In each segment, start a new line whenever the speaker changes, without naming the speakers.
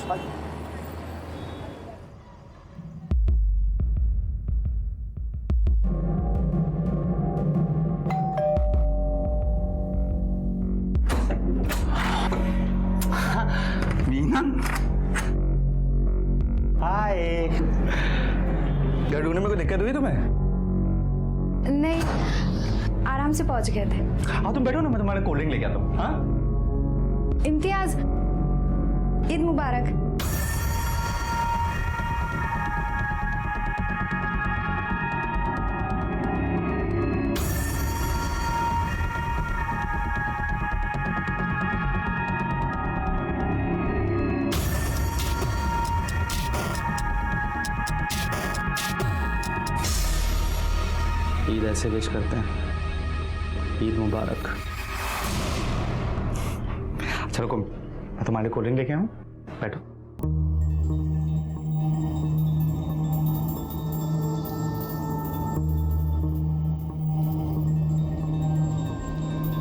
मीना, हाय। घर ढूंढने में कोई दिक्कत हुई तुम्हें?
नहीं, आराम से पहुंच गए थे।
हाँ तुम बैठो ना, मैं तुम्हारे कोल्ड ड्रिंक लेके आता हूँ। हाँ
इम्तियाज, ईद मुबारक।
ईद ऐसे विश करते हैं, ईद मुबारक। चलो को मैं तुम्हारे कोल्ड ड्रिंक लेके आऊँ, बैठो।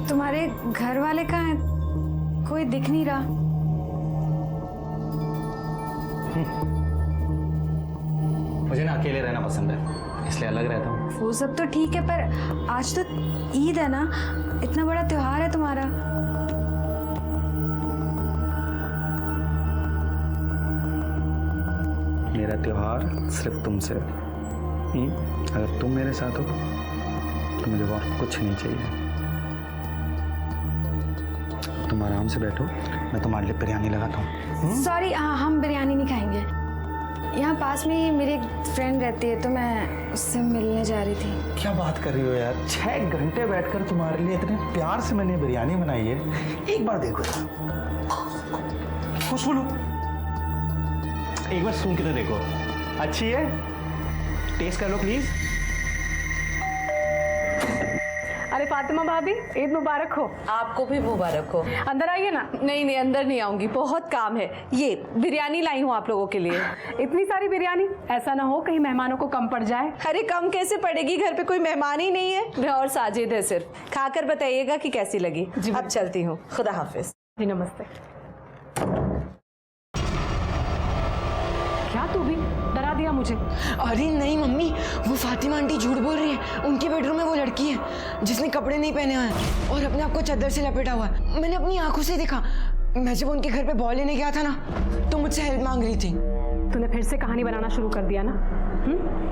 तुम्हारे घर वाले कहाँ हैं? कोई दिख नहीं रहा।
मुझे ना अकेले रहना पसंद है, इसलिए अलग रहता हूँ।
वो सब तो ठीक है, पर आज तो ईद है ना, इतना बड़ा त्योहार है तुम्हारा।
मेरा त्योहार सिर्फ तुमसे। अगर तुम मेरे साथ हो तो मुझे और कुछ नहीं चाहिए। तुम आराम से बैठो, मैं तुम्हारे लिए बिरयानी लगाता हूँ।
सॉरी, हम बिरयानी नहीं खाएंगे। यहाँ पास में ही मेरी एक फ्रेंड रहती है, तो मैं उससे मिलने जा रही थी।
क्या बात कर रही हो यार, 6 घंटे बैठकर तुम्हारे लिए इतने प्यार से मैंने बिरयानी बनाई है। एक बार देखो, खुशबू लो, एक बार सूंघ के तो देखो, अच्छी है? टेस्ट कर लो प्लीज।
अरे फातिमा भाभी, ईद मुबारक हो।
आपको भी मुबारक हो।
अंदर आइए ना।
नहीं नहीं, अंदर नहीं आऊंगी, बहुत काम है। ये बिरयानी लाई हूँ आप लोगों के लिए।
इतनी सारी बिरयानी, ऐसा ना हो कहीं मेहमानों को कम पड़ जाए।
अरे कम कैसे पड़ेगी, घर पे कोई मेहमान ही नहीं है, मैं और साजिद है सिर्फ। खाकर बताइएगा कि कैसी लगी। अब चलती हूँ, खुदा हाफिज।
जी नमस्ते। क्या तू भी डरा दिया मुझे।
अरे नहीं मम्मी, वो फातिमा आंटी झूठ बोल रही है। उनके बेडरूम में वो लड़की है जिसने कपड़े नहीं पहने हुए हैं और अपने आप को चादर से लपेटा हुआ है। मैंने अपनी आंखों से देखा। मैं जब उनके घर पे बॉल लेने गया था ना, तो मुझसे हेल्प मांग रही थी।
तूने फिर से कहानी बनाना शुरू कर दिया ना।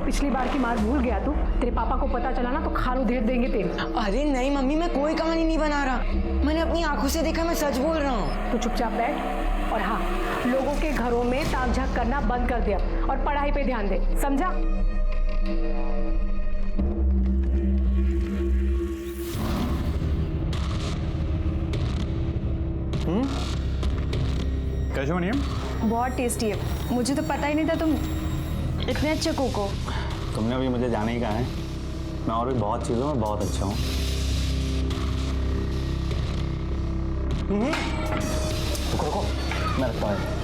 पिछली बार की मार भूल गया तू? तेरे पापा को पता चला ना तो खाल उधेड़ देंगे तेरी।
अरे नहीं मम्मी, मैं कोई कहानी नहीं बना रहा। मैंने अपनी आंखों से देखा, मैं सच बोल रहा हूँ।
तू चुपचाप बैठ और हाँ, लोगों के घरों में ताक झाक करना बंद कर दिया और पढ़ाई पे ध्यान दे, समझा?
कैसे बनी है?
बहुत टेस्टी है। मुझे तो पता ही नहीं था तुम इतने अच्छे कुक हो।
तुमने अभी मुझे जाने ही कहा है, मैं और भी बहुत चीज़ों में बहुत अच्छा हूँ। रुको, मैं रखता हूँ।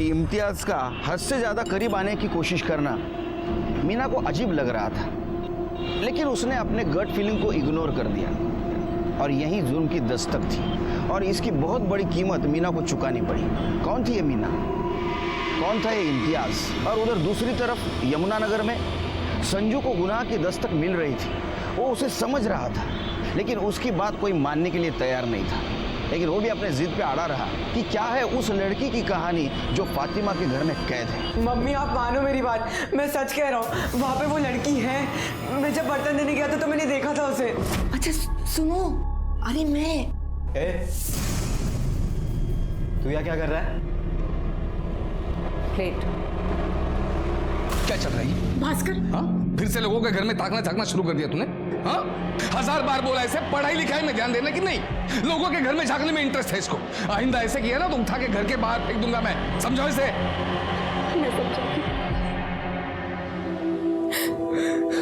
इम्तियाज का हद से ज्यादा करीब आने की कोशिश करना मीना को अजीब लग रहा था, लेकिन उसने अपने गट फीलिंग को इग्नोर कर दिया और यही जुल्म की दस्तक थी और इसकी बहुत बड़ी कीमत मीना को चुकानी पड़ी। कौन थी ये मीना? कौन था ये इम्तियाज? और उधर दूसरी तरफ यमुनानगर में संजू को गुनाह की दस्तक मिल रही थी। वो उसे समझ रहा था, लेकिन उसकी बात कोई मानने के लिए तैयार नहीं था। लेकिन वो भी अपने जिद पे अड़ा रहा कि क्या है उस लड़की की कहानी जो फातिमा के घर में कैद है।
मम्मी आप मानो मेरी बात, मैं सच कह रहा हूँ, वहाँ पे वो लड़की है। मैं जब बर्तन देने गया था तो मैंने देखा था उसे। अच्छा सुनो, अरे मैं
तू यहाँ क्या कर रहा है?
प्लेट
क्या चल रही है?
भास्कर,
हाँ? फिर से लोगों के घर में ताकना झांकना शुरू कर दिया तूने? हाँ? 1000 बार बोला ऐसे पढ़ाई लिखाई में ध्यान देना कि नहीं, लोगों के घर में झांकने में इंटरेस्ट है इसको। आइंदा ऐसे किया ना तो उठा के घर के बाहर फेंक दूंगा मैं, समझो इसे।
मैं समझाती।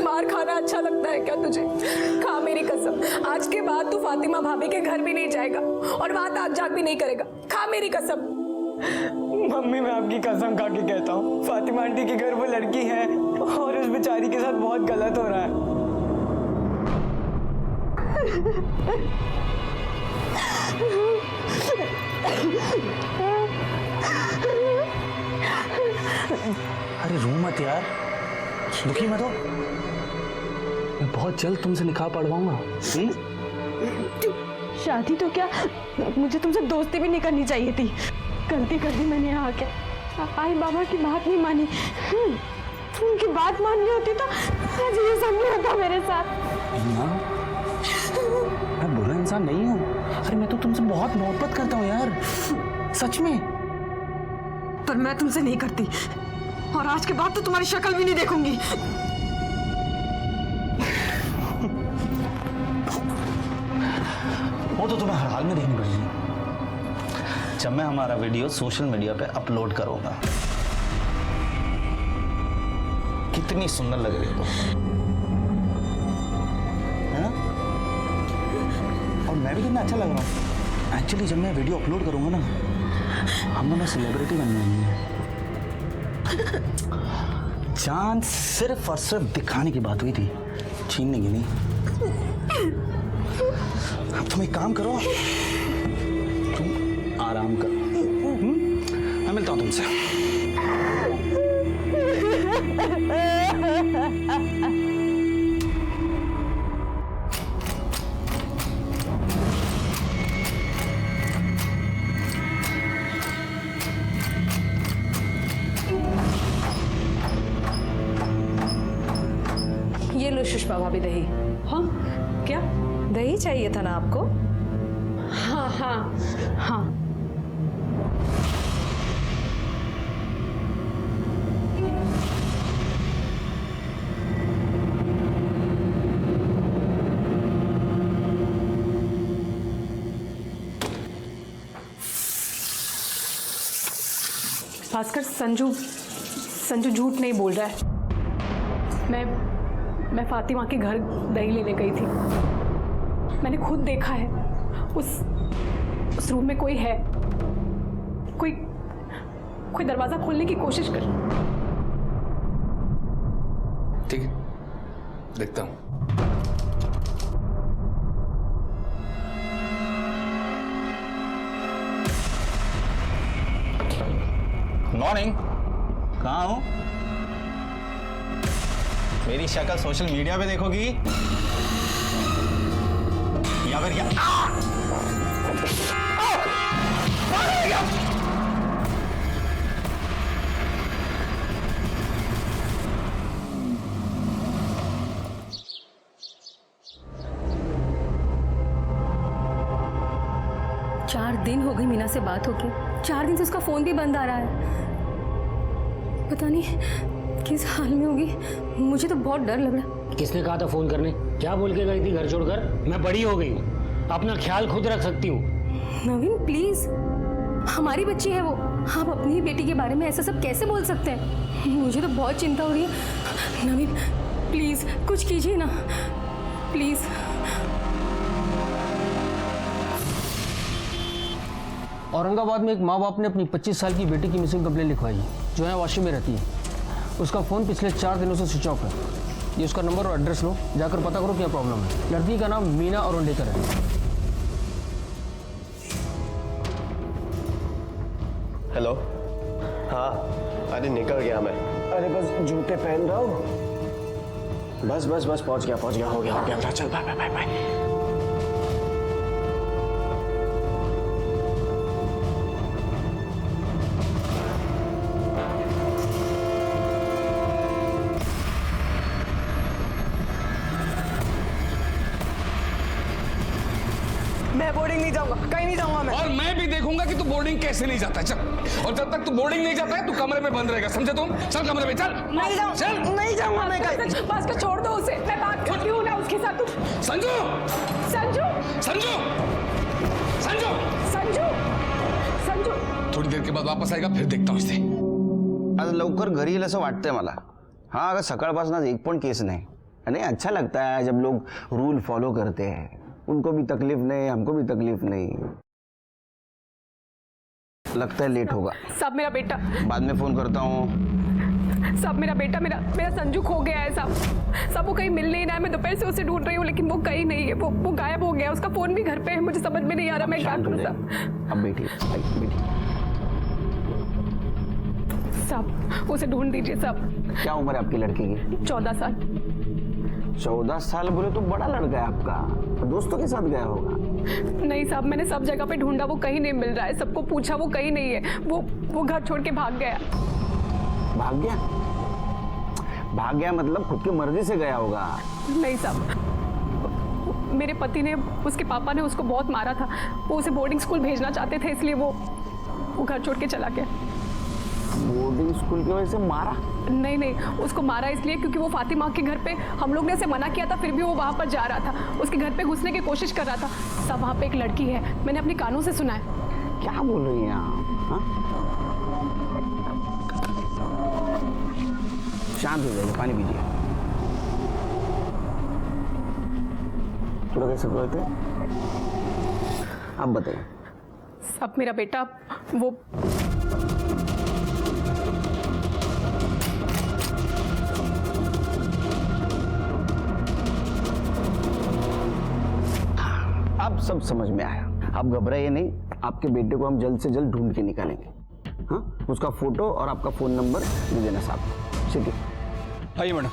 मार खाना अच्छा लगता है क्या तुझे? खा मेरी कसम, आज के बाद तू फातिमा भाभी के घर भी नहीं जाएगा और वहां ताक झाक भी नहीं करेगा। खा मेरी कसम।
मम्मी मैं आपकी कसम खा के कहता हूँ, फातिमा आंटी के घर वो लड़की है और उस बेचारी के साथ बहुत गलत हो रहा है।
अरे रो मत यार, दुखी मत हो, मैं बहुत जल्द तुमसे निकाह पढ़वाऊंगा।
शादी तो क्या, मुझे तुमसे दोस्ती भी नहीं करनी चाहिए थी। गलती कर दी मैंने यहाँ आके। आई बाबा की बात नहीं मानी। उनकी बात माननी होती तो आज ये सब नहीं होता मेरे साथ।
मैं बुरा इंसान नहीं हूँ। अरे मैं तो तुमसे बहुत मोहब्बत करता हूँ यार, सच में।
पर मैं तुमसे नहीं करती और आज के बाद तो तुम्हारी शक्ल भी नहीं देखूंगी।
वो तो तुम्हें हर हाल में देखनी पड़ेगी जब मैं हमारा वीडियो सोशल मीडिया पे अपलोड करूंगा। कितनी सुंदर लग रही हो है? और मैं भी कितना अच्छा लग रहा हूँ। एक्चुअली जब मैं वीडियो अपलोड करूंगा ना, हम दोनों सेलिब्रिटी बन जाएंगे। जान सिर्फ और सिर्फ दिखाने की बात हुई थी, छीनने की नहीं। अब तुम एक काम करो, तुम आराम करो। मैं मिलता हूं तुमसे।
ये लो सुषमा भाभी दही।
हाँ क्या?
दही चाहिए था ना आपको?
हाँ हाँ हाँ। भास्कर, संजू झूठ नहीं बोल रहा है। मैं फातिमा के घर दही लेने गई थी। मैंने खुद देखा है, उस रूम में कोई है। कोई दरवाजा खोलने की कोशिश कर।
ठीक है, देखता हूं।
मॉर्निंग। कहाँ हो? मेरी शक्ल सोशल मीडिया पे देखोगी या फिर क्या?
चार दिन हो गए मीना से बात होके। 4 दिन से उसका फोन भी बंद आ रहा है। पता नहीं किस हाल में होगी। मुझे तो बहुत डर लग रहा है।
किसने कहा था फोन करने? क्या बोल के गई थी घर छोड़कर? मैं बड़ी हो गई हूँ, अपना ख्याल खुद रख सकती हूँ।
नवीन प्लीज, हमारी बच्ची है वो। आप अपनी ही बेटी के बारे में ऐसा सब कैसे बोल सकते हैं? मुझे तो बहुत चिंता हो रही है। नवीन प्लीज कुछ कीजिए ना, प्लीज।
औरंगाबाद में एक माँ बाप ने अपनी 25 साल की बेटी की मिसिंग कंप्लेंट लिखवाई है, जो है वाशी में रहती है। उसका फ़ोन पिछले 4 दिनों से स्विच ऑफ है। ये उसका नंबर और एड्रेस लो, जाकर पता करो क्या प्रॉब्लम है। लड़की का नाम मीना अरुंडेकर है।
हेलो। हाँ अरे निकल गया मैं। अरे बस जूते पहन रहा हूँ। बस पहुँच गया, हो गया। चल बाय।
मैं बोर्डिंग नहीं जाऊंगा, कहीं नहीं जाऊंगा मैं।
और मैं भी देखूंगा कि तू बोर्डिंग कैसे नहीं जाता है। चल, और जब तक तू बोर्डिंग नहीं जाता है तू कमरे में बंद रहेगा, समझे तुम? चल कमरे में चल।
नहीं जाऊंगा,
चल।
नहीं जाऊंगा मैं कहीं।
भास्कर छोड़ दो उसे, मैं बात करती हूँ ना उसके साथ। तुम
संजू थोड़ी देर के बाद वापस आएगा, फिर देखता हूँ इसे।
आज लवकर घरी येईल असं वाटतंय मला. हा अगं सकाळपासून आज एक पण केस नाही. नहीं अच्छा लगता है जब लोग रूल फॉलो करते हैं, उनको भी तकलीफ नहीं, हमको भी तकलीफ नहीं। लगता है लेट होगा।
साहब मेरा बेटा,
बाद में फोन करता हूँ।
साहब मेरा बेटा, मेरा संजू खो गया है साहब, वो कहीं मिल नहीं रहा है। मैं दोपहर से उसे ढूंढ रही हूँ लेकिन वो कहीं नहीं है, वो गायब हो गया। उसका फोन भी घर पे है, मुझे समझ में नहीं आ रहा मैं क्या करूँ साहब।
अब बैठिए
साहब उसे ढूंढ दीजिए साहब।
क्या उम्र है आपकी लड़की की?
14 साल।
14 साल बोले तो बड़ा लड़का है आपका, दोस्तों के साथ गया होगा।
नहीं साहब, मैंने सब जगह पे ढूंढा, वो कहीं नहीं मिल रहा है। सबको पूछा, वो कहीं नहीं है। वो घर छोड़ के भाग गया।
भाग गया? भाग गया मतलब खुद की मर्जी से गया होगा।
नहीं साहब, मेरे पति ने, उसके पापा ने उसको बहुत मारा था। वो उसे बोर्डिंग स्कूल भेजना चाहते थे, इसलिए वो घर छोड़ के चला गया।
बोर्डिंग स्कूल की वजह से मारा?
नहीं, उसको मारा इसलिए क्योंकि वो फातिमा के घर पे, हम लोग ने उसे मना किया था, फिर भी वो वहाँ पर जा रहा था। उसके घर पे घुसने की कोशिश कर रहा था। सब वहाँ पे एक लड़की है, मैंने अपने कानों से सुना है।
क्या बोल रही हैं आप? शांत हो जाइए, पानी पीजिए। थोड़ा कैसे बोलते हैं? अब बताइए।
सब मेरा बेटा वो
अब सब समझ में आया। आप घबराइए नहीं, आपके बेटे को हम जल्द से जल्द ढूंढ के निकालेंगे। हाँ, उसका फोटो और आपका फोन नंबर दे देना साहब। ठीक है,
आइए मैडम।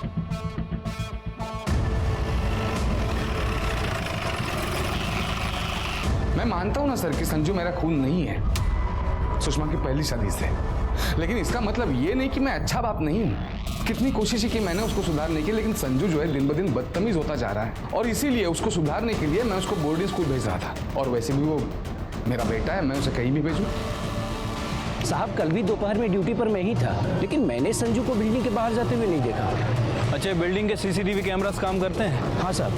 मैं मानता हूं ना सर कि संजू मेरा खून नहीं है, सुषमा की पहली शादी से, लेकिन इसका मतलब ये नहीं कि मैं अच्छा बाप नहीं हूं। कितनी कोशिश की मैंने उसको सुधारने की, लेकिन संजू जो है दिन ब दिन बदतमीज होता जा रहा है, और इसीलिए उसको सुधारने के लिए मैं उसको बोर्डिंग स्कूल भेज रहा था। और वैसे भी वो मेरा बेटा है, मैं उसे कहीं भी भेजूं।
साहब कल भी दोपहर में ड्यूटी पर मैं ही था, लेकिन मैंने संजू को बिल्डिंग के बाहर जाते हुए नहीं देखा।
अच्छा, बिल्डिंग के सीसीटीवी कैमरास काम करते हैं?
हाँ साहब।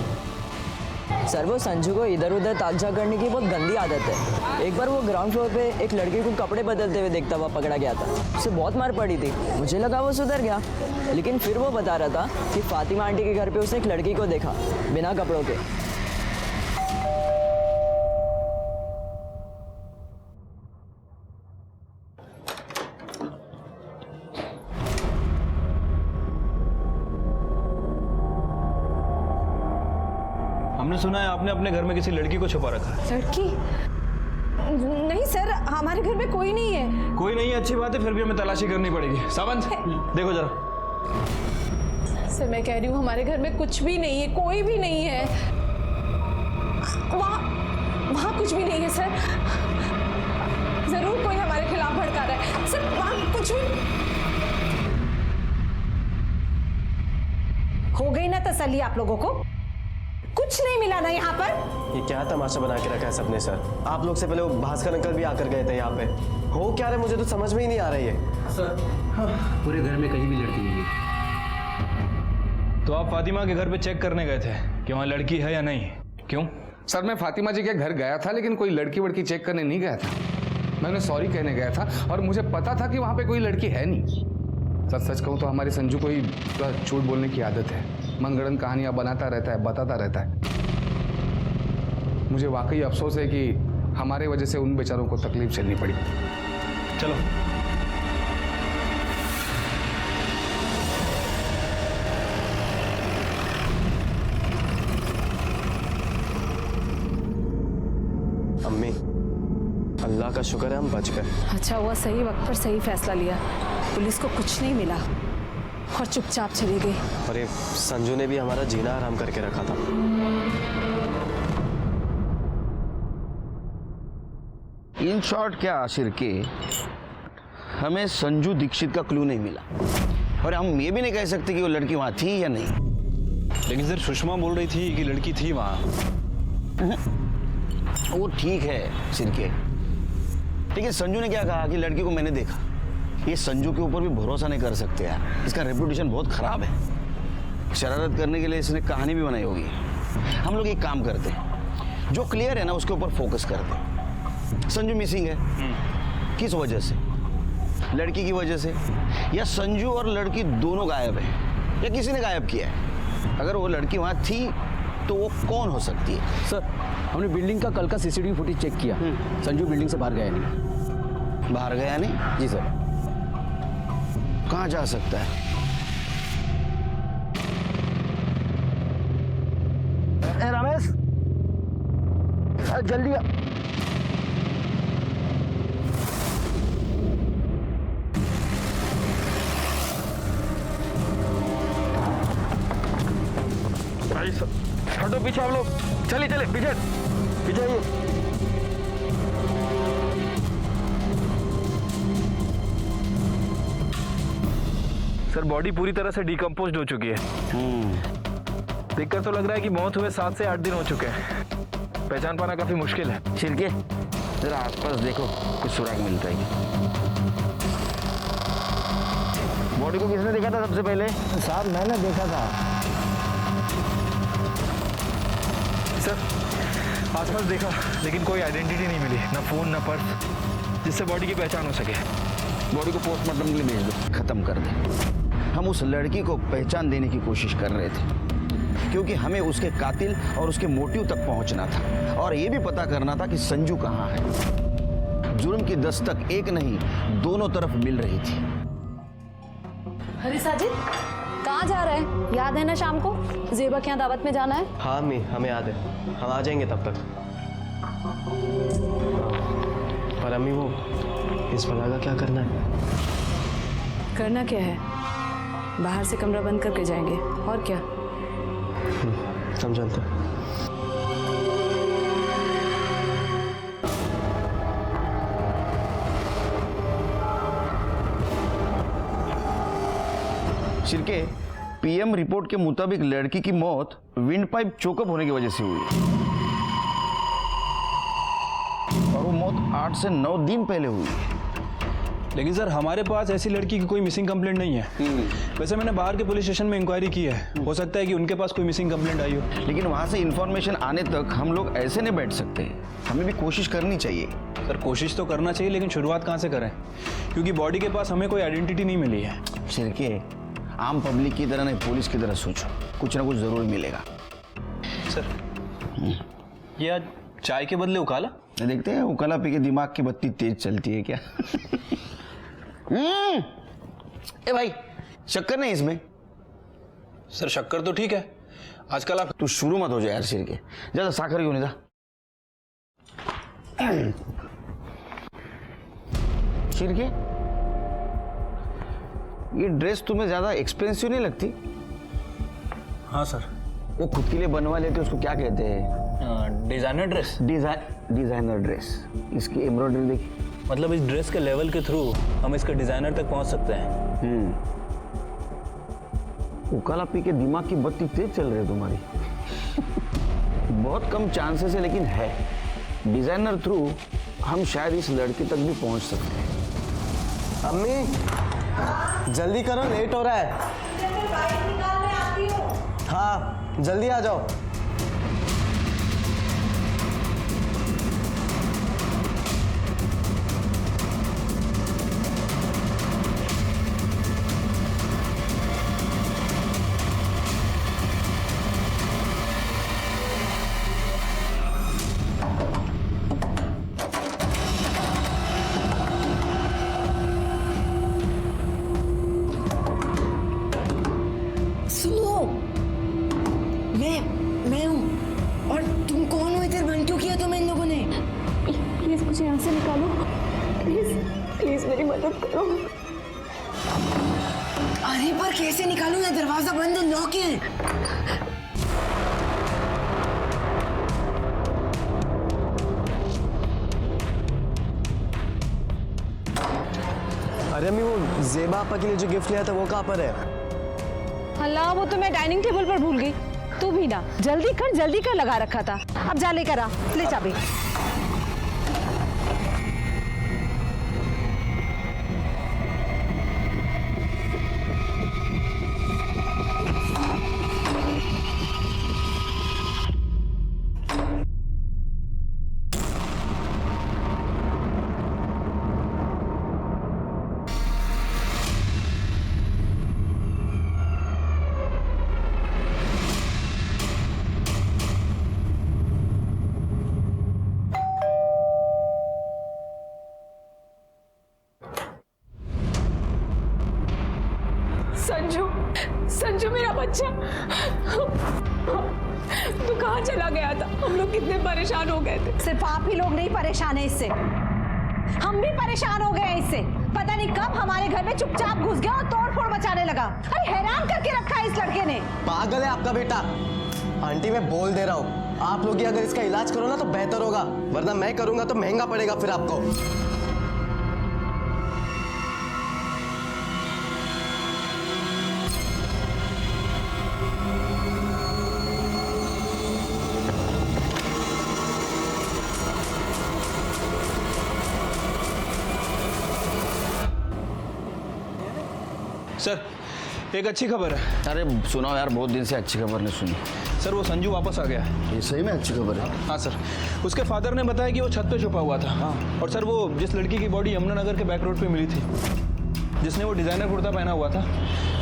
सर वो संजू को इधर उधर ताकझा करने की बहुत गंदी आदत है। एक बार वो ग्राउंड फ्लोर पे एक लड़के को कपड़े बदलते हुए देखता हुआ पकड़ा गया था। उसे बहुत मार पड़ी थी, मुझे लगा वो सुधर गया, लेकिन फिर वो बता रहा था कि फातिमा आंटी के घर पे उसने एक लड़की को देखा बिना कपड़ों के।
हमने सुना है आपने अपने घर में किसी लड़की को छुपा रखा है।
लड़की? नहीं सर, हमारे घर में कोई नहीं है।
कोई नहीं है, अच्छी बात है, फिर भी हमें तलाशी करनी पड़ेगी। सावन देखो जरा।
सर मैं कह रही हूँ हमारे घर में कुछ भी नहीं है, कोई भी नहीं है। वहाँ कुछ भी नहीं है सर। जरूर कोई हमारे खिलाफ भड़का रहा है सर, वहाँ कुछ भी। हो गई ना तसल्ली आप लोगों को? कुछ नहीं मिला ना यहाँ पर?
ये क्या तमाशा बना के रखा है सबने सर? आप लोग से पहले वो भास्कर अंकल भी आकर गए थे यहाँ पे। हो क्या रहा है मुझे तो समझ में ही नहीं आ रही है
सर। हाँ, पूरे घर में कहीं भी लड़की नहीं है।
तो आप फातिमा के घर पे चेक करने गए थे कि वहाँ लड़की है या नहीं? क्यों?
सर मैं फातिमा जी के घर गया था, लेकिन कोई लड़की वड़की चेक करने नहीं गया था। मैं उन्हें सॉरी कहने गया था, और मुझे पता था कि वहाँ पे कोई लड़की है नहीं। सच कहूँ तो हमारे संजू को ही झूठ बोलने की आदत है, मनगढ़ंत कहानियां बनाता रहता है, बताता रहता है। मुझे वाकई अफसोस है कि हमारे वजह से उन बेचारों को तकलीफ झेलनी पड़ी।
चलो
अम्मी, अल्लाह का शुक्र है हम बच गए।
अच्छा हुआ सही वक्त पर सही फैसला लिया। पुलिस को कुछ नहीं मिला और चुपचाप चली गई।
और ये संजू ने भी हमारा जीना आराम करके रखा था।
इन शॉर्ट क्या आशिर के, हमें संजू दीक्षित का क्लू नहीं मिला, और हम ये भी नहीं कह सकते कि वो लड़की वहां थी या नहीं।
लेकिन सर सुषमा बोल रही थी कि लड़की थी वहाँ।
वो ठीक है सिरके, लेकिन संजू ने क्या कहा कि लड़की को मैंने देखा। ये संजू के ऊपर भी भरोसा नहीं कर सकते यार, इसका रेपुटेशन बहुत खराब है। शरारत करने के लिए इसने कहानी भी बनाई होगी। हम लोग एक काम करते हैं, जो क्लियर है ना उसके ऊपर फोकस करते हैं। संजू मिसिंग है, किस वजह से? लड़की की वजह से, या संजू और लड़की दोनों गायब है, या किसी ने गायब किया है? अगर वो लड़की वहाँ थी तो वो कौन हो सकती है?
सर हमने बिल्डिंग का कल का सीसीटीवी फुटेज चेक किया। संजू बिल्डिंग से बाहर गया नहीं।
बाहर गया नहीं?
जी सर।
कहाँ जा सकता है?
रमेश जल्दी आ।
हटो पीछे आप लोग, चलिए चले पीछे पीछे आइए। सर बॉडी पूरी तरह से डिकम्पोज हो चुकी है। देखकर तो लग रहा है कि मौत हुए 7 से 8 दिन हो चुके हैं। पहचान पाना काफी मुश्किल है।
छिड़के जरा आसपास देखो, कुछ सुराग मिलता है। बॉडी को किसने देखा था सबसे पहले?
साहब मैंने देखा था।
सर आसपास देखा लेकिन कोई आइडेंटिटी नहीं मिली, ना फोन ना पर्स जिससे बॉडी की पहचान हो सके।
बॉडी को पोस्टमार्टम के लिए भेज दो, खत्म कर दे। हम उस लड़की को पहचान देने की कोशिश कर रहे थे क्योंकि हमें उसके कातिल और उसके मोटिव तक पहुंचना था और ये भी पता करना था कि संजू कहाँ है। जुर्म की दस्तक एक नहीं, दोनों तरफ मिल रही थी।
अरे साजिद, कहाँ जा रहे हैं? याद है ना शाम को जेबा के यहाँ दावत में जाना है?
हाँ अम्मी हमें याद है, हम आ जाएंगे तब तक। पर अम्मी वो इस बला का क्या करना है?
करना क्या है? बाहर से कमरा बंद करके जाएंगे और क्या।
हम चलते हैं।
शिरके, पीएम रिपोर्ट के मुताबिक लड़की की मौत विंड पाइप चोकअप होने की वजह से हुई और वो मौत 8 से 9 दिन पहले हुई।
लेकिन सर हमारे पास ऐसी लड़की की कोई मिसिंग कंप्लेंट नहीं है। वैसे मैंने बाहर के पुलिस स्टेशन में इंक्वायरी की है, हो सकता है कि उनके पास कोई मिसिंग कंप्लेंट आई हो।
लेकिन वहां से इंफॉर्मेशन आने तक हम लोग ऐसे नहीं बैठ सकते, हमें भी कोशिश करनी चाहिए।
सर कोशिश तो करना चाहिए लेकिन शुरुआत कहाँ से करें, क्योंकि बॉडी के पास हमें कोई आइडेंटिटी नहीं मिली है।
शिरके, आम पब्लिक की तरह नहीं, पुलिस की तरह सोचो, कुछ ना कुछ जरूर मिलेगा।
सर ये आज चाय के बदले उकाला?
देखते हैं उकाला पी के दिमाग की बत्ती तेज चलती है क्या? ए भाई, शक्कर नहीं इसमें?
सर शक्कर तो ठीक है, आजकल आप
तू शुरू मत हो जाए यार शिरके, ज्यादा साखर क्यों नहीं था? शिरके, ये ड्रेस तुम्हें ज्यादा एक्सपेंसिव नहीं लगती?
हाँ सर।
वो खुद के लिए बनवा लेते, उसको क्या कहते हैं?
Designer dress.
Designer dress. इसकी एम्ब्रॉयडरी देखी,
मतलब इस ड्रेस के लेवल के थ्रू हम इसके डिजाइनर तक पहुंच सकते हैं।
उकाला पी के दिमाग की बत्ती तेज चल रही है तुम्हारी। बहुत कम चांसेस है लेकिन है। डिजाइनर थ्रू हम शायद इस लड़की तक भी पहुंच सकते हैं।
अम्मी जल्दी करो, लेट हो रहा है। हाँ जल्दी आ जाओ।
मैं हूँ। और तुम कौन हो इधर? बंद क्यों किया तुम्हें इन लोगों ने?
प्लीज मुझे यहाँ से निकालो, प्लीज प्लीज मेरी मदद करो।
अरे पर कैसे निकालूं? ये दरवाजा बंद है, लॉक है।
अरे अम्मी वो जेबा आपा के लिए जो गिफ्ट लिया था वो कहाँ पर है?
अल्लाह, वो तो मैं डाइनिंग टेबल पर भूल गई। तू भी ना जल्दी कर लगा रखा था। अब जा लेकर आ, ले चाबी। संजू, संजू मेरा बच्चा, तू कहाँ चला गया था? हम लोग कितने परेशान हो गए थे।
सिर्फ आप ही लोग नहीं परेशान है इससे, हम भी परेशान हो गए हैं इससे। पता नहीं कब हमारे घर में चुपचाप घुस गया और तोड़ फोड़ मचाने लगा। अरे हैरान करके रखा है इस लड़के ने।
पागल है आपका बेटा। आंटी मैं बोल दे रहा हूँ, आप लोग ही अगर इसका इलाज करो ना तो बेहतर होगा, वरना मैं करूंगा तो महंगा पड़ेगा फिर आपको।
सर एक अच्छी खबर है।
अरे सुनाओ यार, बहुत दिन से अच्छी खबर नहीं सुनी।
सर वो संजू वापस आ गया है।
ये सही में अच्छी खबर है?
हाँ सर, उसके फादर ने बताया कि वो छत पे छुपा हुआ था। हाँ। और सर वो जिस लड़की की बॉडी यमुनानगर के बैक रोड पे मिली थी, जिसने वो डिज़ाइनर कुर्ता पहना हुआ था,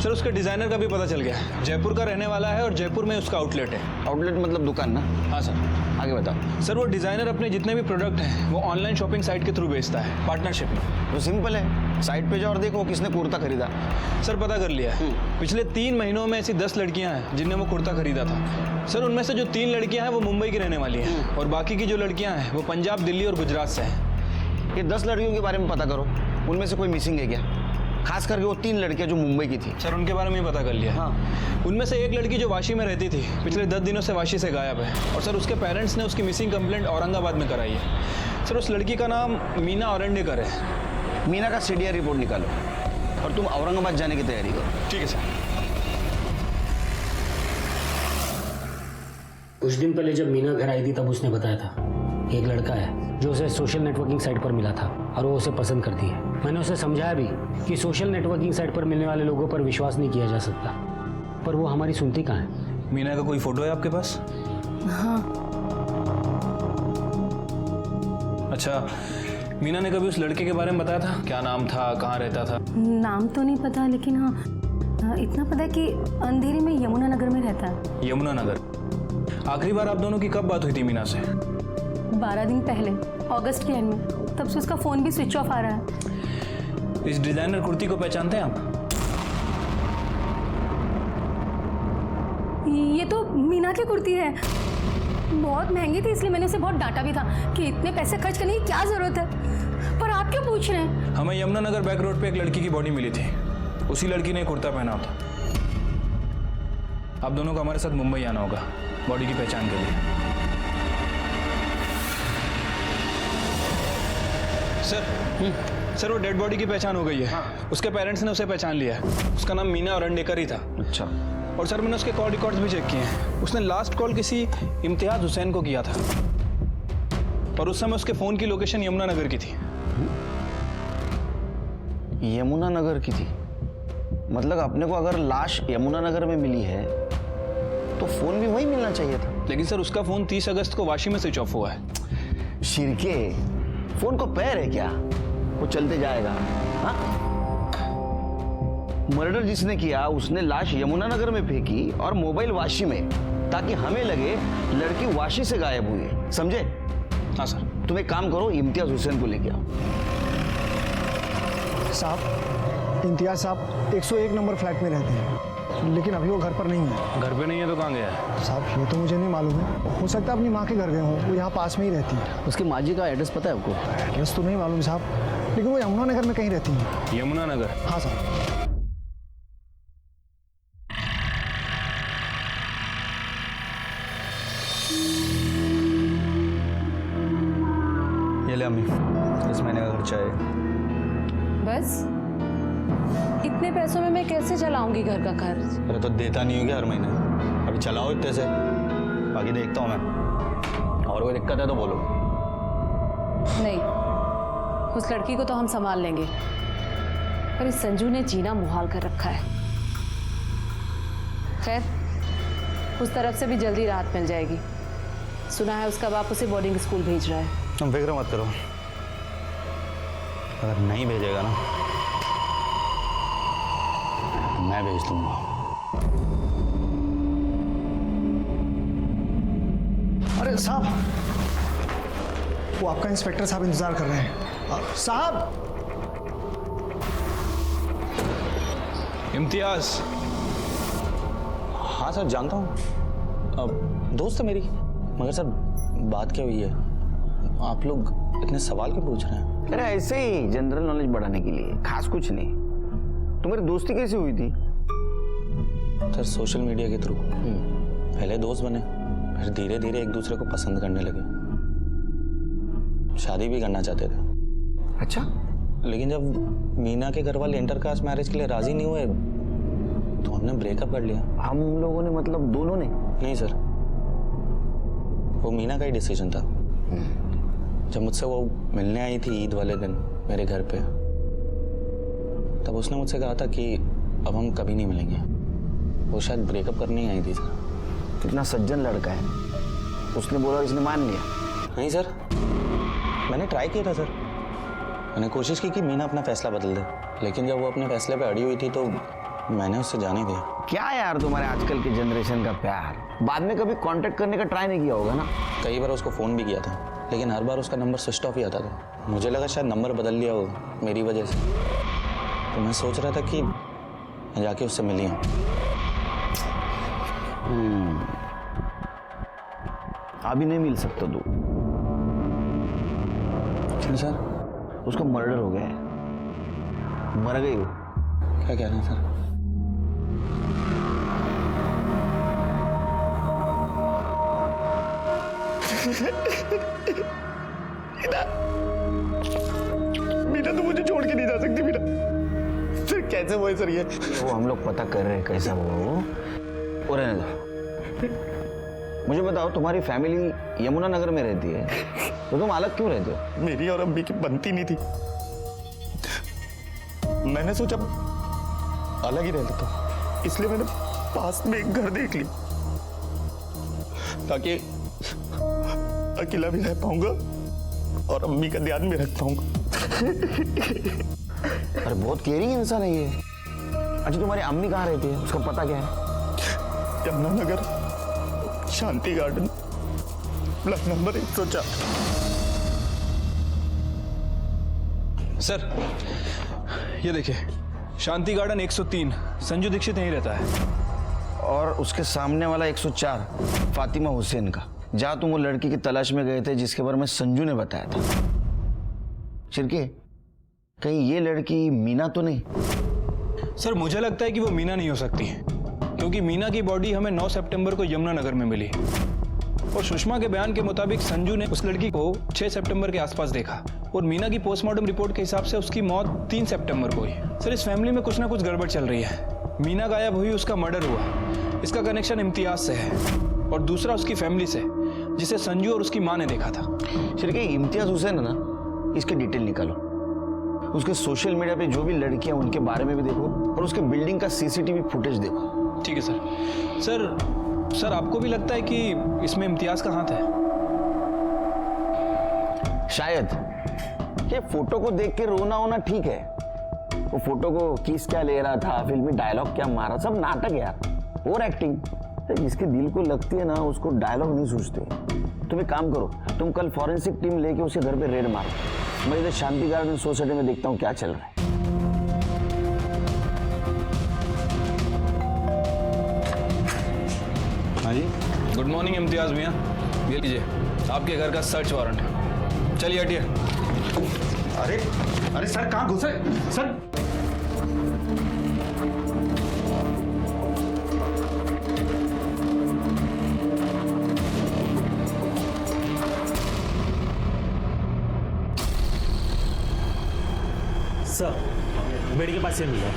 सर उसके डिज़ाइनर का भी पता चल गया। जयपुर का रहने वाला है और जयपुर में उसका आउटलेट है।
आउटलेट मतलब दुकान ना?
हाँ सर।
आगे बताओ।
सर वो डिज़ाइनर अपने जितने भी प्रोडक्ट हैं वो ऑनलाइन शॉपिंग साइट के थ्रू बेचता है, पार्टनरशिप में।
तो सिंपल है, साइट पे जाओ और देखो किसने कुर्ता खरीदा।
सर पता कर लिया है। पिछले 3 महीनों में ऐसी 10 लड़कियां हैं जिनने वो कुर्ता खरीदा था। सर उनमें से जो 3 लड़कियां हैं वो मुंबई की रहने वाली हैं और बाकी की जो लड़कियां हैं वो पंजाब, दिल्ली और गुजरात से हैं।
ये 10 लड़कियों के बारे में पता करो, उनमें से कोई मिसिंग है क्या? खास करके वो 3 लड़कियां जो मुंबई की थी।
सर उनके बारे में पता कर लिया। हाँ। उनमें से एक लड़की जो वाशी में रहती थी, पिछले 10 दिनों से वाशी से गायब है और सर उसके पेरेंट्स ने उसकी मिसिंग कंप्लेंट औरंगाबाद में कराई है। सर उस लड़की का नाम मीना औरंडेकर है।
मीना का सीडीआर रिपोर्ट निकालो और तुम औरंगाबाद जाने की तैयारी करो।
ठीक है सर।
कुछ दिन पहले जब मीना घर आई थी तब उसने बताया था एक लड़का है जो उसे सोशल नेटवर्किंग साइट पर मिला था और वो उसे पसंद करती है। मैंने उसे समझाया भी कि सोशल नेटवर्किंग साइट पर मिलने वाले लोगों पर विश्वास नहीं किया जा सकता, पर वो हमारी सुनती कहाँ है।
मीना का कोई फोटो है आपके पास?
हाँ।
अच्छा, मीना ने कभी उस लड़के के बारे में बताया था? क्या नाम था, कहाँ रहता था?
नाम तो नहीं पता, लेकिन हाँ इतना पता है कि अंधेरी में यमुनानगर में रहता है।
यमुनानगर। आखिरी बार आप दोनों की कब बात हुई थी मीना से?
12 दिन पहले, अगस्त के एंड में। तब से उसका फोन भी स्विच ऑफ आ रहा है।
इस डिजाइनर कुर्ती को पहचानते हैं आप?
ये तो मीना की कुर्ती है। बहुत महंगी थी, इसलिए मैंने उसे बहुत डांटा भी था कि इतने पैसे खर्च करने की क्या जरूरत है। पर आप क्यों पूछ रहे हैं?
हमें यमुनानगर बैक रोड पे एक लड़की की बॉडी मिली थी, उसी लड़की ने कुर्ता पहना था। आप दोनों को हमारे साथ मुंबई आना होगा बॉडी की पहचान के लिए। सर वो डेड बॉडी की पहचान हो गई है। हाँ। उसके पेरेंट्स ने उसे पहचान लिया है। उसका नाम मीना औरंडेकर ही था।
अच्छा।
और सर मैंने उसके कॉल रिकॉर्ड्स भी चेक किए हैं। उसने लास्ट कॉल किसी इम्तियाज हुसैन को किया था और उस समय उसके फोन की लोकेशन यमुनानगर की थी।
यमुनानगर की थी? मतलब अपने को अगर लाश यमुनानगर में मिली है तो फोन भी वहीं मिलना चाहिए था।
लेकिन सर उसका फोन 30 अगस्त को वाशी में स्विच ऑफ हुआ है।
शिरके, फोन को पैर है क्या? वो चलते जाएगा। हाँ? मर्डर जिसने किया उसने लाश यमुनानगर में फेंकी और मोबाइल वाशी में, ताकि हमें लगे लड़की वाशी से गायब हुई है। समझे?
हाँ सर।
तुम एक काम करो, इम्तियाज हुसैन को लेके आओ।
साहब, इम्तियाज साहब 101 नंबर फ्लैट में रहते हैं, लेकिन अभी वो घर पर नहीं है।
घर पे नहीं है तो कहाँ गया है?
साहब ये तो मुझे नहीं मालूम है, हो सकता है अपनी माँ के घर गए हों, वो यहाँ पास में ही रहती है।
उसकी माँ जी का एड्रेस पता है आपको?
एड्रेस तो नहीं मालूम साहब, लेकिन वो यमुनानगर में कहीं रहती है।
यमुनानगर?
हाँ साहब।
ये ले अम्मी, इस महीने का खर्चा है।
बस इतने पैसों में मैं कैसे चलाऊंगी घर का खर्च?
अरे तो देता नहीं हो क्या हर महीने? अभी चलाओ इतने से, बाकी देखता हूँ मैं। और कोई दिक्कत है तो बोलो।
नहीं, उस लड़की को तो हम संभाल लेंगे, पर इस संजू ने जीना मुहाल कर रखा है। खैर, उस तरफ से भी जल्दी राहत मिल जाएगी। सुना है उसका बाप उसे बोर्डिंग स्कूल भेज रहा है।
तुम फिक्र मत करो, अगर नहीं भेजेगा ना मैं भेज दूंगा।
अरे साहब, वो आपका इंस्पेक्टर साहब इंतजार कर रहे हैं। साहब,
इम्तियाज।
हाँ सर जानता हूँ, दोस्त है मेरी। मगर सर बात क्या हुई है, आप लोग इतने सवाल क्यों पूछ रहे हैं?
अरे ऐसे ही जनरल नॉलेज बढ़ाने के लिए, खास कुछ नहीं। तुम्हारी दोस्ती कैसे हुई थी?
सर सोशल मीडिया के थ्रू। पहले दोस्त बने, फिर धीरे धीरे एक दूसरे को पसंद करने लगे, शादी भी करना चाहते थे।
अच्छा।
लेकिन जब मीना के घर वाले इंटरकास्ट मैरिज के लिए राजी नहीं हुए तो हमने ब्रेकअप कर लिया।
हम लोगों ने मतलब दोनों ने?
नहीं सर, वो मीना का ही डिसीजन था। जब मुझसे वो मिलने आई थी ईद वाले दिन मेरे घर पे, तब उसने मुझसे कहा था कि अब हम कभी नहीं मिलेंगे। वो शायद ब्रेकअप करने ही आई थी सर।
कितना सज्जन लड़का है, उसने बोला, इसने मान लिया?
नहीं सर, मैंने ट्राई किया था सर। मैंने कोशिश की कि मीना अपना फैसला बदल दे, लेकिन जब वो अपने फैसले पे अड़ी हुई थी तो मैंने उससे जाने दिया।
क्या यार तुम्हारे आजकल के जनरेशन का प्यार। बाद में कभी कांटेक्ट करने का ट्राई नहीं किया होगा ना?
कई बार उसको फ़ोन भी किया था, लेकिन हर बार उसका नंबर स्विच ऑफ ही आता था। मुझे लगा शायद नंबर बदल लिया हो मेरी वजह से, तो मैं सोच रहा था कि मैं जाके उससे मिली हूँ।
अभी नहीं मिल सकता तू।
क्यों सर?
उसका मर्डर हो गया है, मर गई वो।
क्या कह रहे हैं सर?
मीना तो मुझे छोड़ के नहीं जा सकती। मीना फिर कैसे हुआ सर ये? वो हम लोग पता कर रहे हैं कैसा हुआ वो। और रहने दो। मुझे बताओ, तुम्हारी फैमिली यमुना नगर में रहती है, तो तुम अलग क्यों रहते हो?
मेरी और अम्मी की बनती नहीं थी, मैंने सोचा अलग ही रह लेता हूं, इसलिए मैंने पास में एक घर देख ली ताकि अकेला भी रह पाऊंगा और अम्मी का ध्यान भी रख पाऊंगा।
अरे बहुत केयरिंग इंसान है ये। अच्छा तुम्हारी अम्मी कहाँ रहती है, उसका पता क्या है?
यमुना नगर, शांति गार्डन, ब्लॉक नंबर 104।
सर ये देखिए, शांति गार्डन 103, संजू दीक्षित यहीं रहता है।
और उसके सामने वाला 104 फातिमा हुसैन का, जहां तुम वो लड़की की तलाश में गए थे जिसके बारे में संजू ने बताया था। शिरके, कहीं ये लड़की मीना तो नहीं?
सर मुझे लगता है कि वो मीना नहीं हो सकती, क्योंकि मीना की बॉडी हमें 9 सितंबर को यमुना नगर में मिली और सुषमा के बयान के मुताबिक संजू ने उस लड़की को 6 सितंबर के आसपास देखा और मीना की पोस्टमार्टम रिपोर्ट के हिसाब से उसकी मौत 3 सितंबर को हुई। सर इस फैमिली में कुछ ना कुछ गड़बड़ चल रही है। मीना गायब हुई, उसका मर्डर हुआ, इसका कनेक्शन इम्तियाज से है और दूसरा उसकी फैमिली से, जिसे संजू और उसकी माँ ने देखा था।
शिरके, इम्तियाज हुसैन है ना, इसके डिटेल निकालो। उसके सोशल मीडिया पे जो भी लड़कियां उनके बारे में भी देखो और उसके बिल्डिंग का सीसीटीवी फुटेज देखो।
ठीक है सर। सर आपको भी लगता है कि इसमें इम्तियाज का हाथ है?
शायद। ये फोटो को देख के रोना होना ठीक है, वो फोटो को किस क्या ले रहा था, फिल्मी डायलॉग क्या मारा, सब नाटक यार, और एक्टिंग। जिसके दिल को लगती है ना उसको डायलॉग नहीं सूझते। तुम एक काम करो, तुम कल फॉरेंसिक टीम लेके उसके घर पे रेड मारो। मैं इधर शांति गार्डन सोसाइटी में देखता हूँ क्या चल रहा है।
हाँ जी, गुड मॉर्निंग इम्तियाज मियाँ, ये लीजिए आपके घर का सर्च वारंट है। चलिए हटिए।
अरे सर कहाँ घुसे सर?
सर बेटी के पास से मिला।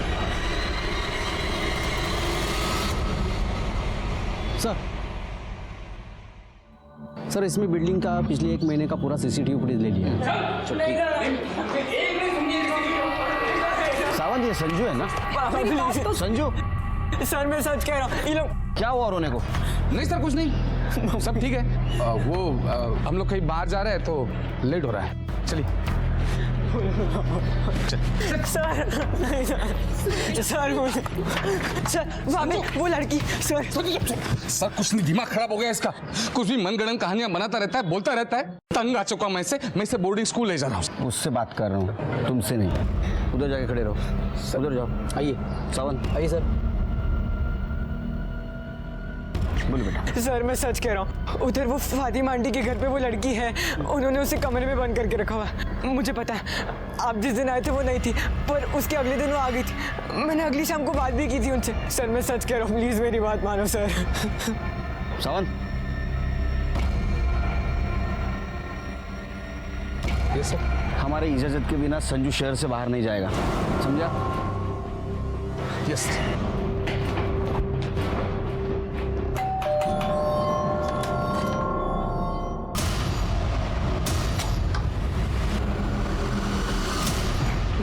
सर इसमें बिल्डिंग का पिछले 1 महीने का पूरा सीसीटीवी फुटेज ले लिया है।
सावंत, ये संजू है ना? संजू
सर मैं सच कह रहा हूँ। ये लोग
क्या हुआ रोने को?
नहीं सर कुछ नहीं, सब ठीक है। हम लोग कहीं बाहर जा रहे हैं तो लेट हो रहा है। चलिए।
सर नहीं सर भाभी वो लड़की सर
सर कुछ नहीं, दिमाग खराब हो गया इसका। कुछ भी मनगढ़ंत कहानियां बनाता रहता है, बोलता रहता है। तंग आ चुका मैं इसे बोर्डिंग स्कूल ले जा रहा हूँ।
उससे बात कर रहा हूँ, तुमसे नहीं। उधर जाके खड़े रहो, उधर जाओ। आइए सावंत, आइए सर। बोलो बेटा।
सर मैं सच कह रहा हूँ, उधर वो फातिमा आंटी के घर पे वो लड़की है, उन्होंने उसे कमरे में बंद करके रखा हुआ। मुझे पता है आप जिस दिन आए थे वो नहीं थी, पर उसके अगले दिन वो आ गई थी। मैंने अगली शाम को बात भी की थी उनसे। सर मैं सच कह रहा हूँ, प्लीज मेरी बात मानो सर।
सावंत,
ये सर
हमारे इजाजत के बिना संजू शहर से बाहर नहीं जाएगा, समझा?
यस।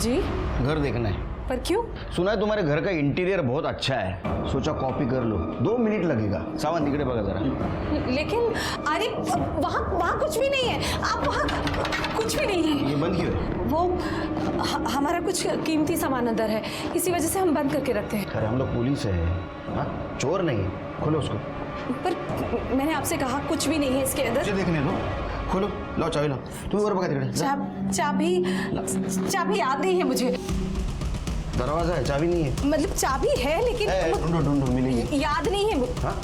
जी
घर देखना है।
पर क्यों?
सुना है तुम्हारे घर का इंटीरियर बहुत अच्छा है, सोचा कॉपी कर लो। 2 मिनट लगेगा। सावंत इकड़े बघा जरा।
लेकिन अरे वहाँ कुछ भी नहीं है। आप वहाँ कुछ भी नहीं है।
ये बंद क्यों है?
वो हमारा कुछ कीमती सामान अंदर है, इसी वजह से हम बंद करके रखते हैं।
अरे हम लोग पुलिस है, हाँ चोर नहीं। खोलो उसको।
पर मैंने आपसे कहा कुछ भी नहीं है इसके अंदर।
मुझे देखने दो। खोलो, लो चाबी लो। तुम और बघा तिकडे।
चाबी याद नहीं है मुझे।
दरवाजा है, चाबी नहीं है।
मतलब चाबी है लेकिन
ढूंढो मिलेगी।
याद नहीं है।
हाँ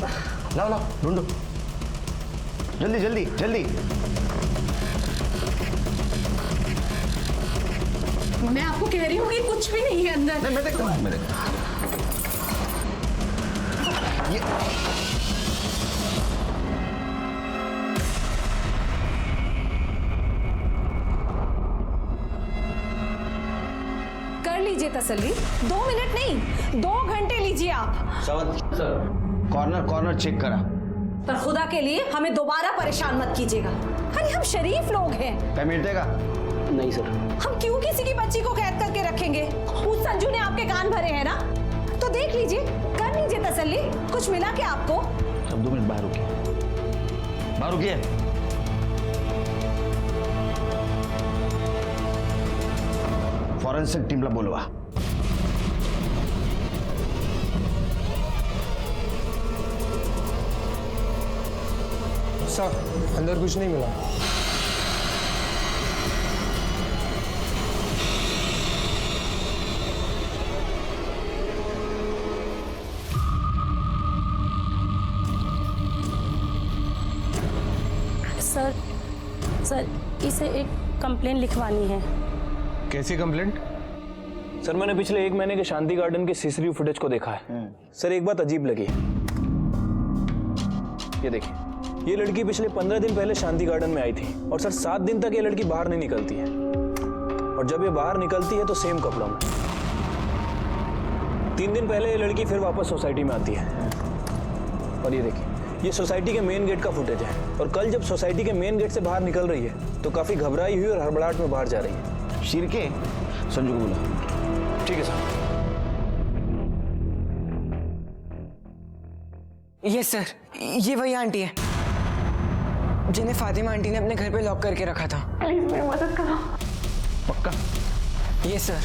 लाओ ढूंढो, जल्दी जल्दी जल्दी।
मैं आपको कह रही हूँ कि कुछ भी नहीं है अंदर।
नहीं, मैं देखता हूँ। ये
कर लीजिए तसल्ली। 2 मिनट नहीं, 2 घंटे लीजिए आप।
सावंत सर, कॉर्नर चेक करा।
पर खुदा के लिए हमें दोबारा परेशान मत कीजिएगा। अरे हम शरीफ लोग हैं।
पेमेंट देगा?
नहीं सर।
हम क्यों किसी की बच्ची को कैद करके रखेंगे? उस संजू ने आपके कान भरे हैं ना, तो देख लीजिए, कर लीजिए तसल्ली। कुछ मिला क्या आपको?
अब 2 मिनट बाहर रुकिए। फॉरेंसिक टीमला बोलवा।
सर अंदर कुछ नहीं मिला।
सर इसे एक कंप्लेन लिखवानी है।
कैसी कंप्लेंट? सर मैंने पिछले 1 महीने के शांति गार्डन के सीसीटीवी फुटेज को देखा है। सर एक बात अजीब लगी। ये देखिए, ये लड़की पिछले 15 दिन पहले शांति गार्डन में आई थी और सर 7 दिन तक ये लड़की बाहर नहीं निकलती है, और जब ये बाहर निकलती है तो सेम कपड़ों में। 3 दिन पहले ये लड़की फिर वापस सोसाइटी में आती है। और ये देखिए, ये सोसाइटी के मेन गेट का फुटेज है, और कल जब सोसाइटी के मेन गेट से बाहर निकल रही है तो काफी घबराई हुई और हड़बड़ाहट में बाहर जा रही है।
शिरके, संजू को बुला।
ठीक है सर।
यस सर, ये वही आंटी है जिन्हें फातिमा आंटी ने अपने घर पे लॉक करके रखा था।
प्लीज मेरी मदद करो।
पक्का?
Yes sir.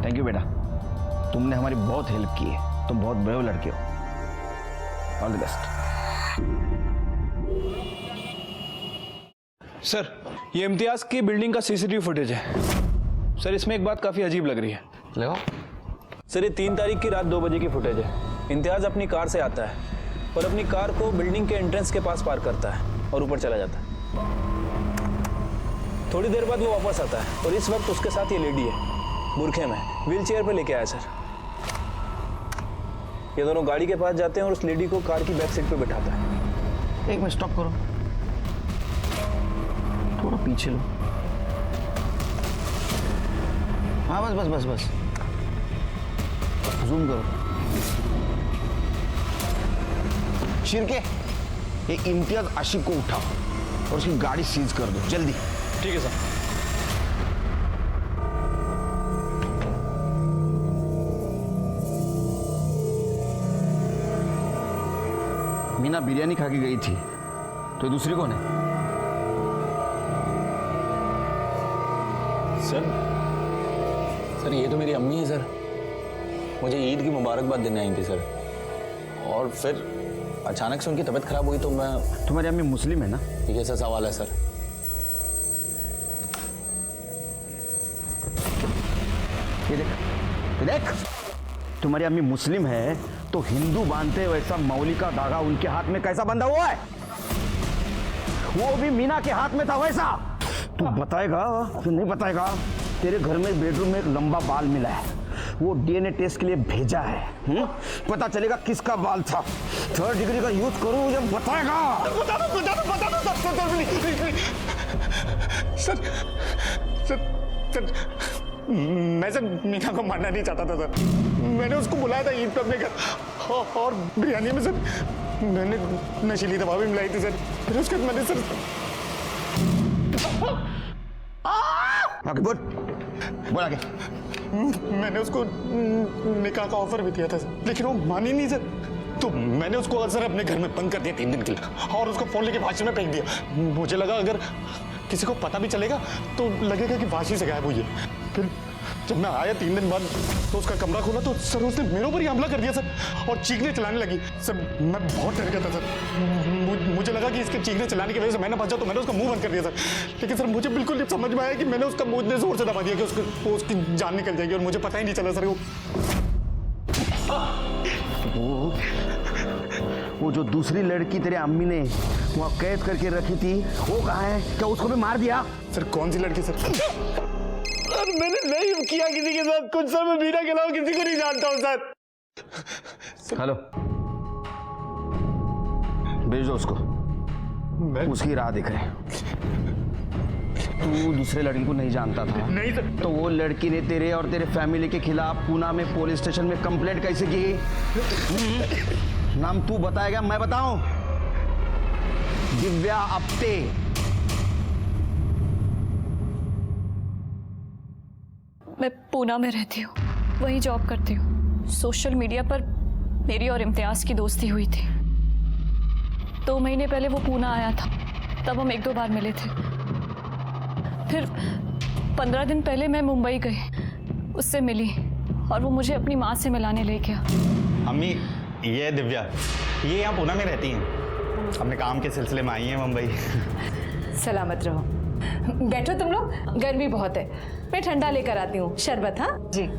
थैंक यू बेटा, तुमने हमारी बहुत हेल्प की है। तुम बहुत ब्रेव लड़के हो। All the best.
सर ये इम्तियाज की बिल्डिंग का सीसीटीवी फुटेज है। सर इसमें एक बात काफी अजीब लग रही है।
लगाओ।
सर ये 3 तारीख की रात 2 बजे की फुटेज है। इम्तियाज अपनी कार से आता है और अपनी कार को बिल्डिंग के एंट्रेंस के पास पार्क करता है और ऊपर चला जाता है। थोड़ी देर बाद वो वापस आता है और इस वक्त उसके साथ ये लेडी है, बुरखे में, व्हील चेयर पर लेके आया सर। ये दोनों गाड़ी के पास जाते हैं और उस लेडी को कार की बैक सीट पे बिठाता है।
1 मिनट स्टॉप करो, थोड़ा पीछे लो। हाँ बस बस बस बस, जूम करो। शिरके, ये इम्तियाज आशिक को उठाओ और उसकी गाड़ी सीज कर दो जल्दी।
ठीक है सर।
मीना बिरयानी खा के गई थी, तो ये दूसरी कौन है?
सर ये तो मेरी अम्मी है सर, मुझे ईद की मुबारकबाद देने आई थी सर, और फिर अचानक से उनकी तबीयत खराब हुई तो मैं।
तुम्हारी अम्मी मुस्लिम है ना?
ये कैसा सवाल है सर?
ये देख, तुम्हारी अम्मी मुस्लिम है तो हिंदू बांधते वैसा मौली का धागा उनके हाथ में कैसा बंधा हुआ है? वो भी मीना के हाथ में था वैसा। तू बताएगा कि नहीं बताएगा? तेरे घर में बेडरूम में एक लंबा बाल मिला है, वो डीएनए टेस्ट के लिए भेजा है। पता चलेगा किसका बाल था। 3rd डिग्री का यूज करूं मुझे बताएगा?
बता सर, मैं सर मीना को मारना नहीं चाहता था सर। मैंने उसको बुलाया था ईद पे अपने घर, और बिरयानी में सर मैंने नशीली दवा भी मिलाई थी सर। फिर उसके बाद मैंने सर
आगे बोल आगे।
मैंने उसको निकाह का ऑफर भी दिया था सर, लेकिन वो मानी नहीं सर। तो मैंने उसको सर अपने घर में बंद कर दिया 3 दिन के लिए, और उसको फोन लेके वाशी में फेंक दिया। मुझे लगा अगर किसी को पता भी चलेगा तो लगेगा कि वाशी से गायब हुई है। फिर जब मैं आया 3 दिन बाद तो उसका कमरा खोला तो सर उसने मेरे ऊपर ही हमला कर दिया सर, और चीखने चलाने लगी सर। मैं बहुत डर गया था सर। मुझे लगा कि इसके चीखने चलाने की वजह से मैं ना बचा, तो मैंने उसका मुंह बंद कर दिया सर। लेकिन सर मुझे बिल्कुल नहीं समझ में आया कि मैंने उसका मुंह इतने जोर से दबा दिया कि उसकी जान निकल जाएगी, और मुझे पता ही नहीं चला सर।
वो जो दूसरी लड़की तेरे अम्मी ने वहाँ कैद करके रखी थी वो कहाँ है? क्या उसको भी मार दिया?
सर कौन सी लड़की सर? मैंने नहीं किया किसी के साथ कुछ सर। मैं मीना के अलावा किसी को नहीं जानता हूँ सर।
हेलो, भेज दो उसको, उसकी राह देख रहे। तू दूसरे लड़की को नहीं जानता था?
नहीं सर।
तो वो लड़की ने तेरे और तेरे फैमिली के खिलाफ पूना में पुलिस स्टेशन में कंप्लेंट कैसे की? नाम तू बताएगा मैं बताऊं? दिव्या आप्टे।
मैं पूना में रहती हूँ, वहीं जॉब करती हूँ। सोशल मीडिया पर मेरी और इम्तियाज़ की दोस्ती हुई थी। 2 महीने पहले वो पूना आया था, तब हम 1-2 बार मिले थे। फिर 15 दिन पहले मैं मुंबई गई, उससे मिली और वो मुझे अपनी माँ से मिलाने ले गया।
अम्मी, ये दिव्या, ये यहाँ पूना में रहती हैं, अपने काम के सिलसिले में आई हैं मुंबई।
सलामत रहो। बैठो तुम लोग, गर्मी बहुत है, मैं ठंडा लेकर आती हूँ। शरबत? हाँ जी।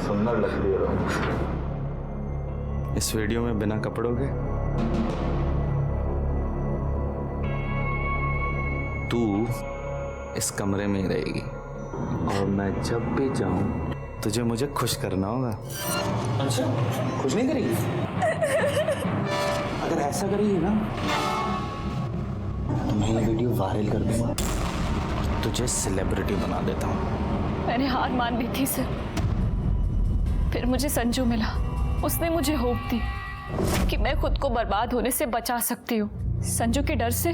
सुंदर लगती है। इस वीडियो में बिना कपड़ों के तू इस कमरे में ही रहेगी, और मैं जब भी जाऊं तुझे मुझे खुश करना होगा।
अच्छा, खुश नहीं करेगी? अगर ऐसा करेगी ना तो मैं ये वीडियो वायरल कर दूंगा
और तुझे सेलिब्रिटी बना देता हूँ।
मैंने हार मान ली थी सर। फिर मुझे संजू मिला, उसने मुझे होप दी कि मैं खुद को बर्बाद होने से बचा सकती हूँ। संजू के डर से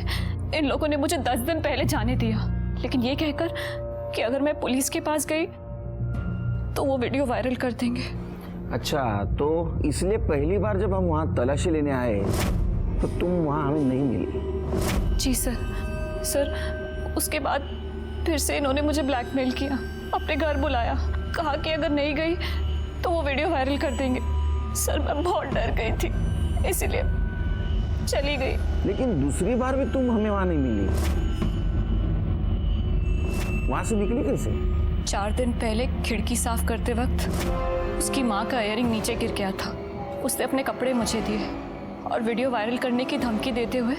इन लोगों ने मुझे 10 दिन पहले जाने दिया, लेकिन ये कहकर कि अगर मैं पुलिस के पास गई तो वो वीडियो वायरल कर देंगे।
अच्छा, तो इसलिए पहली बार जब हम वहाँ तलाशी लेने आए तो तुम वहाँ हमें नहीं मिली?
जी सर, उसके बाद फिर से इन्होंने मुझे ब्लैकमेल किया, अपने घर बुलाया, कहा कि अगर नहीं गई तो वो वीडियो वायरल कर देंगे। सर मैं बहुत डर गई थी, इसीलिए चली गई।
लेकिन दूसरी बार भी तुम हमें वहाँ नहीं मिली, वहाँ से निकली कैसे?
4 दिन पहले खिड़की साफ करते वक्त उसकी माँ का इयररिंग नीचे गिर गया था। उसने अपने कपड़े मुझे दिए और वीडियो वायरल करने की धमकी देते हुए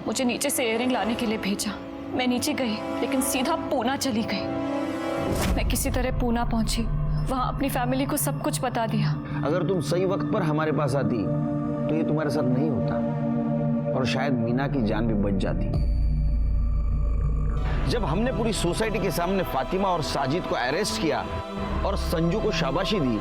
मुझे नीचे से इयररिंग लाने के लिए भेजा। मैं नीचे गई लेकिन सीधा पूना चली गई। मैं किसी तरह पूना पहुंची, वहां अपनी फैमिली को सब कुछ बता दिया।
अगर तुम सही वक्त पर हमारे पास आती तो ये तुम्हारे साथ नहीं होता और शायद मीना की जान भी बच जाती। जब हमने पूरी सोसाइटी के सामने फातिमा और साजिद को अरेस्ट किया और संजू को शाबाशी दी,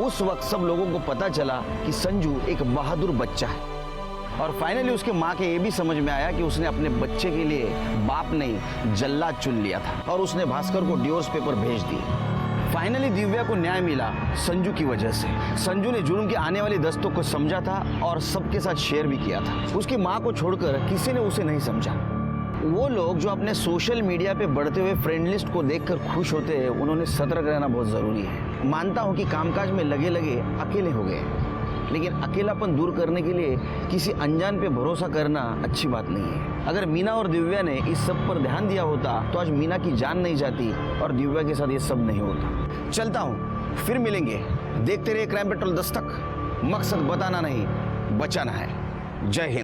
उस वक्त सब लोगों को पता चला कि संजू एक बहादुर बच्चा है। और फाइनली उसके माँ के ये भी समझ में आया कि उसने अपने बच्चे के लिए बाप नहीं जल्लाद चुन लिया था और उसने भास्कर को डिवोर्स पेपर भेज दिए। फाइनली दिव्या को न्याय मिला संजू की वजह से। संजू ने जुर्म की आने वाली दस्तों को समझा था और सबके साथ शेयर भी किया था। उसकी माँ को छोड़कर किसी ने उसे नहीं समझा। वो लोग जो अपने सोशल मीडिया पे बढ़ते हुए फ्रेंड लिस्ट को देखकर खुश होते हैं, उन्होंने सतर्क रहना बहुत जरूरी है। मानता हूँ कि कामकाज में लगे लगे अकेले हो गए, लेकिन अकेलापन दूर करने के लिए किसी अनजान पे भरोसा करना अच्छी बात नहीं है। अगर मीना और दिव्या ने इस सब पर ध्यान दिया होता तो आज मीना की जान नहीं जाती और दिव्या के साथ ये सब नहीं होता। चलता हूँ, फिर मिलेंगे। देखते रहिए क्राइम पेट्रोल दस्तक। मकसद बताना नहीं, बचाना है। जय हिंद।